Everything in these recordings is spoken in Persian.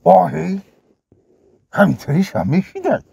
آهی همینطوریش هم میشیدن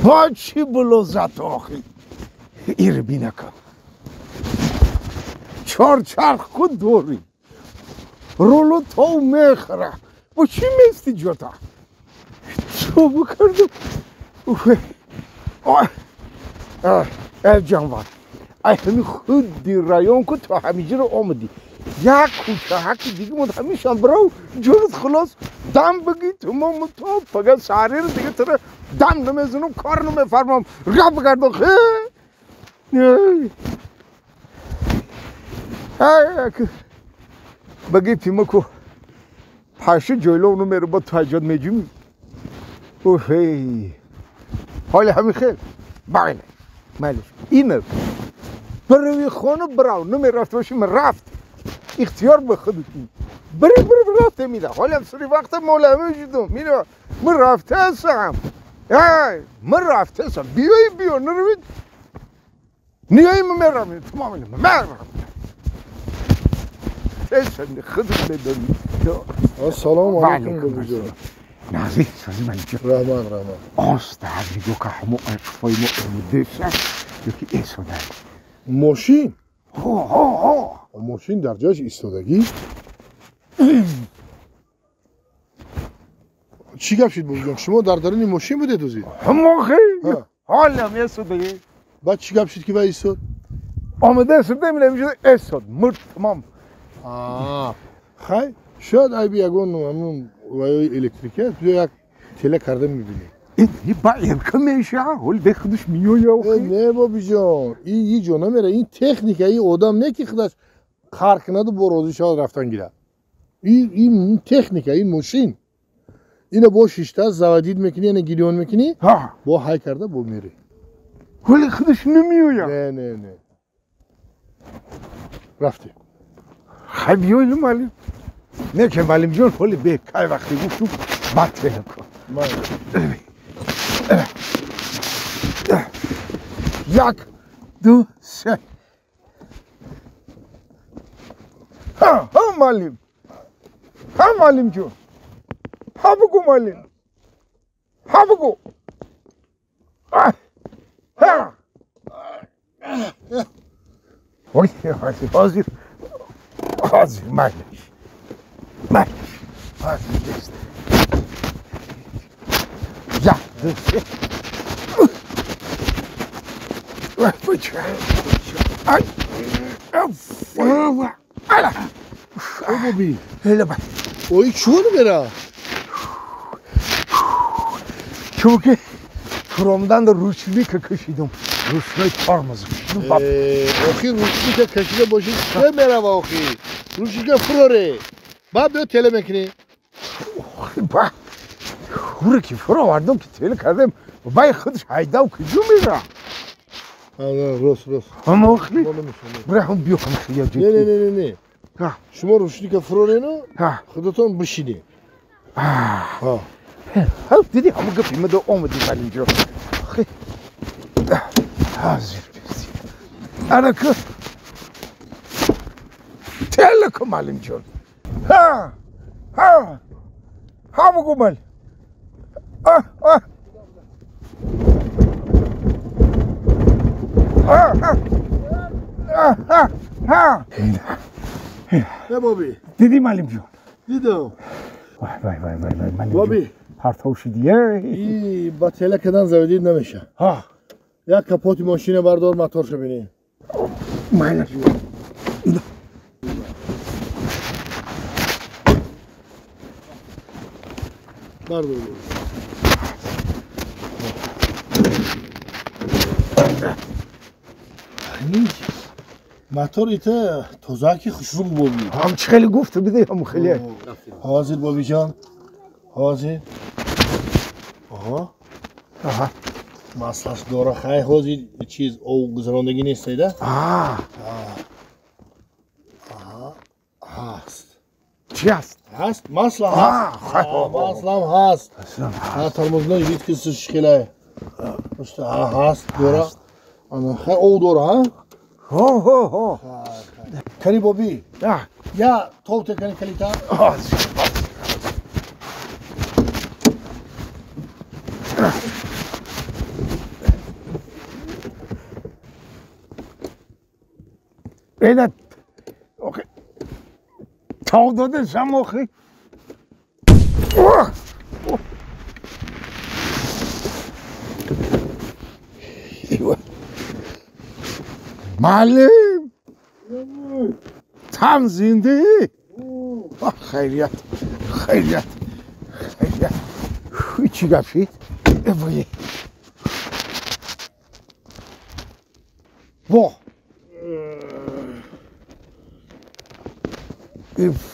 با چی بلوزت آخی ایر بینکم چرخ کد دوری رولو تو میخره با چی میستی جدا چو بکردم ای جانوار ای همین خود دی رایون که تو همیجه رو آمدی یک کوچه حکی دیگه مد همیشان براو جورت خلاص دم بگی تمام تو پگه ساری رو دیگه تره دم نمیزنم کار نمیفرمام رگاه بگردم بگی پیمه که پاشه جایلو اونو میره با تو حجاد میجومی حالی همین خیل بله مالش اینه بروی خانه براو نمی رفت باشیم رفت اختیار به خودتون بری رفته میده حالا هم سری وقت مولمه شدم میره من رفته هستم من رفته هستم بیا نروید نیایی من میرم تمام میرم ایسان خودت بدونی السلام علیکم بابجا نازی سازی من جو رحمان آسته همیگو که همو اکفای ما امودشن یکی ایسو داری ماشین ها ماشین در جایش ایستادگی چی گپ شد بابجان شما در درون ماشین بوده دوزید همو خیلی حالا هم ایسو دیگه بعد چی گپ شد که باید ایستاد آمده ایستاد نمیدونم شده ایستاد مرد تمام خیلی شاید ای بی یگون همون وایای الکتریکه تو یک تله کرده میبینی این با ارکه میشه حال به خودش میوه نه بابی جان این جو نمیره این تکنیکه این آدم نه که خودش کار کنه با روزی شاد رفتن گیره این تکنیکه این ماشین اینو با شیشته زوادید میکنی یعنی گیریون میکنی با های کرده با میری حال خودش نمیوه نه رفتی خیلی بیویل معلم نه که معلم جان حالی به که وقتی گفتم بد فهم کن یک دو سه ها معلم جان ها بگو معلم ها بگو حاضر معلم حاضر دست یک دو سه بابی هلا بای اوی چون میره چون که فرامدن روشنی که کشیدم روشنی ترمز کشیدم آخی روشنی که کشیده باشی چه میره آخی روشنی که فروره بعد بیا تله میکنی خوره که فرو آوردم که تله کردم و بای خودش حیده و کجا میره راست اما آخی برای هم بیا کنم خیلی جدی نه شما روشنی که فروره نو خودتون بشینی دیدی همه گفت ایمده آمدی من اینجا حاضر بسی انا که تله که معلم جان ها بگو مال نه بابی دیدی معلم جان دیدم وای معلم بابی جان هر توشی دیگه این با تله کدن زودید نمیشه یک کپوت ماشین بردار موتورشو بینی معلم جان بردار موتور ایته توزاکی خوشرو بابی هم چه خیلی گفت بده هم خیلی حاضر بابی جان حاضر آها маслаш дора хай ҳозир чиз ов гузарондагӣ нестайда ҳаст چی هست؟ ҳаст масла ҳаст маслам ҳаст тармузно виткисиш хелай ҳаст дора хай ов дора هو هو هو карибобӣ آه. я товте кани калита اینا اوکی تا داده شماخی معلم تم زنده خیریت خیریت خیریت چی گپ شد؟ وای واه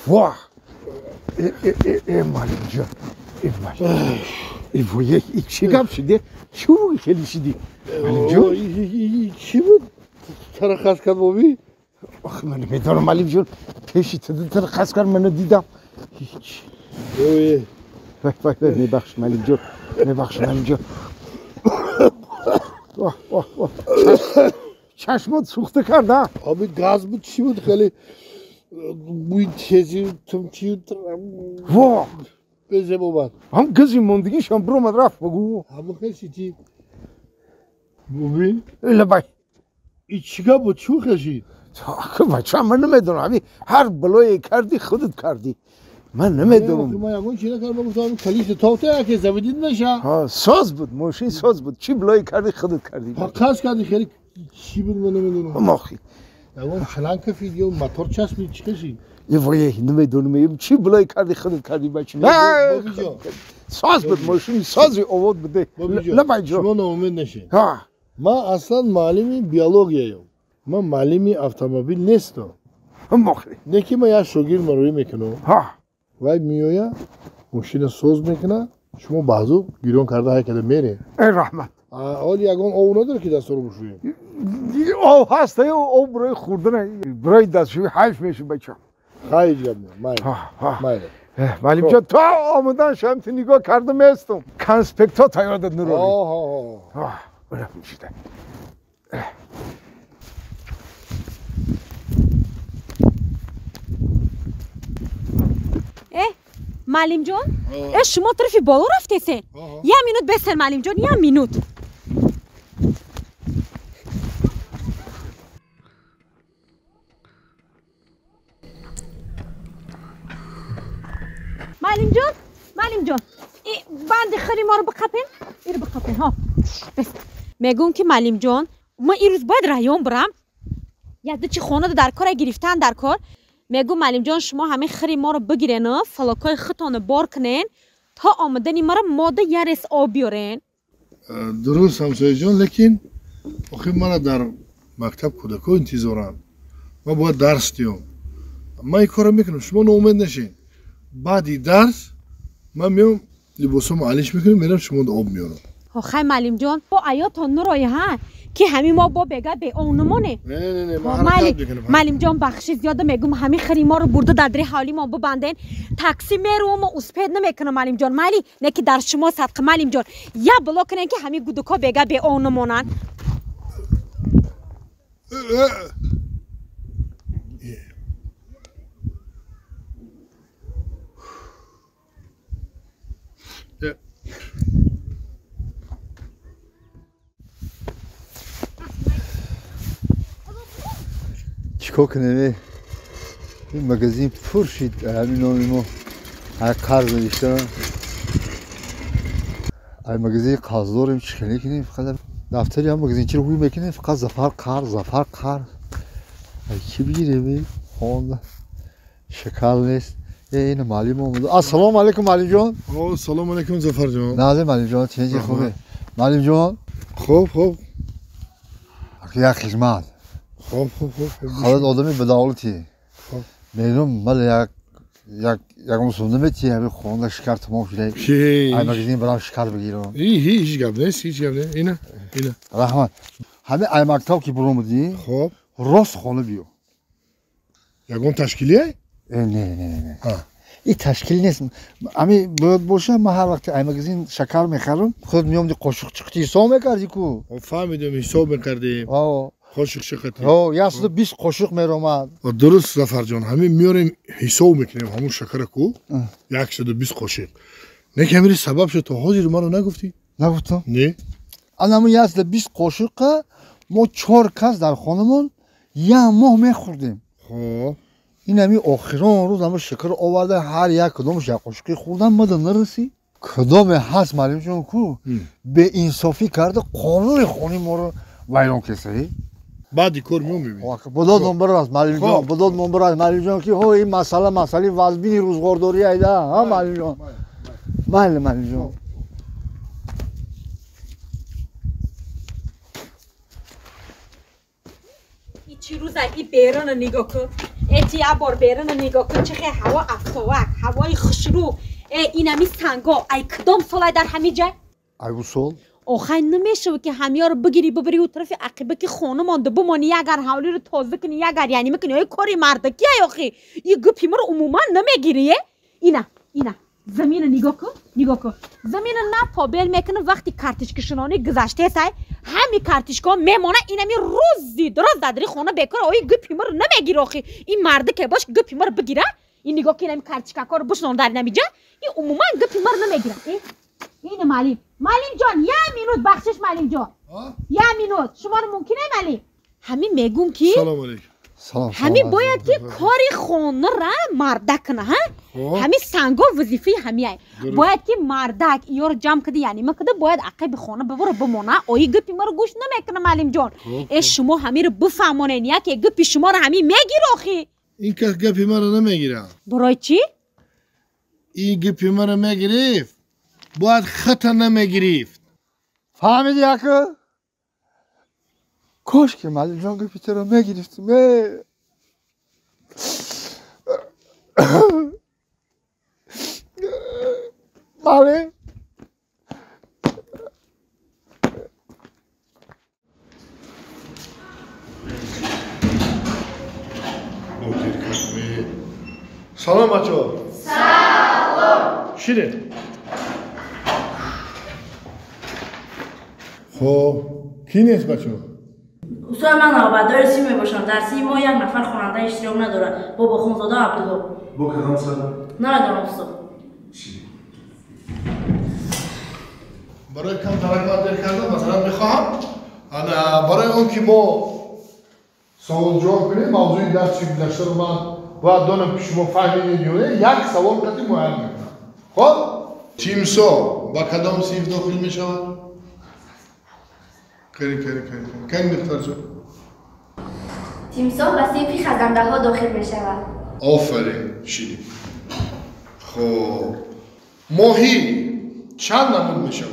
واه معلم جان وای چی گپ شده؟ چی خیلی شدی؟ معلم جان چی بود؟ ترخص کرد بابی؟ آخه من نمیدونم معلم جان پیشی ترخص کرد منو دیدم هیچ وای میبخش معلم جان میبخش معلم جان چشمات سوخته کرد نه؟ آبی گاز بود چی بود خیلی بوی تیزی تمچی واه بزه بابد هم گزی موندگیش هم برو من رفت بگو همه خیلی چی بابی؟ لبای این چیکار بود چو خشید؟ آخه بچه من نمیدونم هر بلایی کردی خودت کردی من نمیدونم من یکون چی نکردم گفتم کلیش تاوته که زویدید نشه ساز بود ماشین ساز بود چی بلایی کردی خودت کردی پاکاز کردی خیلی چی بود من نمیدونم ماخی یکون شلنگ کفید یا موتور چسبید چی کشید یه وای نمیدونم چی بلایی کردی خودت کردی بچه بابی جا ساز بود ماشین سازی آورد بده لبای جا شما ناامید نشه ها من اصلا معلمی بیولوژیم من معلمی اتومبیل نیستم ماخی نه که من یا شاگرد مروی میکنم ها وای میویا ماشین ساز میکنه شما بازو گیرون کرده های کده میره ای رحمت حالی یکون او نداره که دست رو بشویه او هست او برای خوردن برای دستشوی حیف میشه بچه خیلی جب میره مایره معلم جان تا آمدن شمت نگاه کردم استم کنسپکت ها تیار داد نروی برای میشیده معلم جان شما طرفی بالا رفتیسین یه مینوت بسن معلم جان یه مینوت معلم جان این بند خری ما رو بقپین اینو بقپین ها بس میگم که معلم جان ما این روز باید رایان برم یاد چی خونه در کار گرفتن در کار میگم معلم جان شما همه خری ما رو بگیرین و فلاکای خطانه بار کنین تا آمدنی ما رو ماده یه رس آب بیارین درست همسایه جان لیکن آخه من در مکتب کودکا انتظارم ما باید درس دیم من این کار میکنم شما ناامید نشین بعدی درس من میام لباسم علیش میکنم میرم شما آب میارم خیلی معلم جان با آیاتون نروی ها که همین ما با بگه به اونمونه نه من حرکت میکنم معلم جان بخشی زیاده میگم همین خری ما رو برده در دری حالی ما ببندین تاکسی میرم و اسپید نمیکنم معلم جان مالی نه که در شما صدق معلم جان یا بلا کنین که همین گودکا بگه به اونمونن چیکار کنیم این مگزین پر شد همین نامی ما هر قرض نوشتن این مگزین قرض داریم چیکار کنیم فقط دفتری هم مگزین چی رو روی میکنیم فقط زفر قرض چی بگیریم خانده شکل نیست این معلم آمده السلام علیکم معلم جان سلام علیکم زفر جان نازم معلم جان چه خوبه معلم جان خوب یک خدمت خوب خالد آدمی بداولتی میدونم مال یک یک مسلم نمیتی همین خونده شکر تمام شده چی ای مگزین برام شکر بگیرم هیچ گپ نیست هیچ گپ نیست اینا رحمان همه ای مکتب که برام بودی خب راست خونه بیو یگون تشکیلیه نه این تشکیل نیست امی باید باشه ما هر وقت ای مگزین شکر میخرم خود میام دی قاشق چقتی حساب میکردی کو فهمیدم حساب میکردیم قاشق چقتی 120 قاشق میرومد درست زفر جان همین میاریم حساب میکنیم همون شکر کو 120 قاشق نه که میری سبب شد تو حاضر ما رو نگفتی نگفتم نه الان 120 قاشق ما 4 کس در خانمون یک ماه میخوردیم خب این همی آخران روز همه شکر آورده هر یک کدامش یک قاشقی خوردن مده نرسی کدام هست معلوم جان کو به انصافی کرده قانون خونی ما رو ویران کسی بعدی کار میون ببین بداد نمبر است معلوم جان بداد نمبر است معلوم جان که ها این مسئله وزبین روزگارداری ایده ها معلوم جان معلوم جان چی روز ای بیرون نگاه کن اتیا بار بیرون نگاه کن چه هوا افتاوک هوای خشرو اینمی سنگا ای کدام سال در همین جای ایگو سال آخه نمیشه که همیا رو بگیری ببری و طرف عقیبه که خونه مانده بمانی اگر حوالی رو تازه کنی اگر یعنی میکنی ای کاری مردکی ای آخی این گپی ما رو عموما نمیگیری اینا زمین نگاه کن زمین نه پابل میکنه وقتی کارتش کشونانی گذشته سای همین کارتشکا میمونه اینمی روزی درست دادری خونه بکره ای گپی ما رو نمیگیره آخی این مرده که باش گپی ما رو بگیره این نگاه که اینمی کارتشکا رو بشنون در نمیجه این عموما گپی ما رو نمیگیره این معلم جان یه مینوت بخشش معلم جان یه مینوت شما رو ممکنه معلم همین میگم که سلام علیکم همین باید که کاری خونه را مردک کنه ها همین سنگا وظیفه همیه باید که مردک ایار جمع کده یعنی ما کده باید عقب خونه ببره بمونه اوی گپی ما رو گوش نمیکنه معلم جان شما همین رو بفهمونین یا که گپی شما رو همین میگیره آخی این کس گپی ما رو نمیگیره برای چی این گپی ما رو میگرفت باید خطا نمیگرفت فهمیدی اکه کاش که معلم جان گپی تو رو میگرفتیم بله سلام بچه ها سلام شیرین خب کی نیست بچه ها استاد من نوبتدار سیم باشم در سیم ما یک نفر خواننده اشتراک نداره بابا خونزاده عبدالله با کدام سال؟ ندارم استاد برای کم ترکات در کردم مثلا میخواهم برای اون که ما سوال جواب کنیم موضوعی درسی گذشته رو من باید دانم که شما فهمیدید یا یک سوال قطعی معین میکنم خب تیمسا با کدام صنف داخل میشود؟ کاری کنی دکتر جان تیمسار به صنف خزنده ها داخل می شود. آفرین شیرین خب ماهی چند نمود می شود؟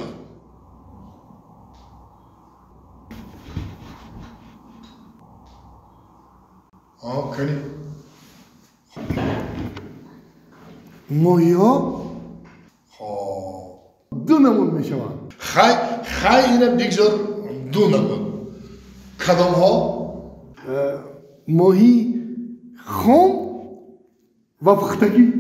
کنی ماهی ها خب دو نمود می شود خی اینم بگذار دو نمود کدام ها؟ ماهی خام و پختگی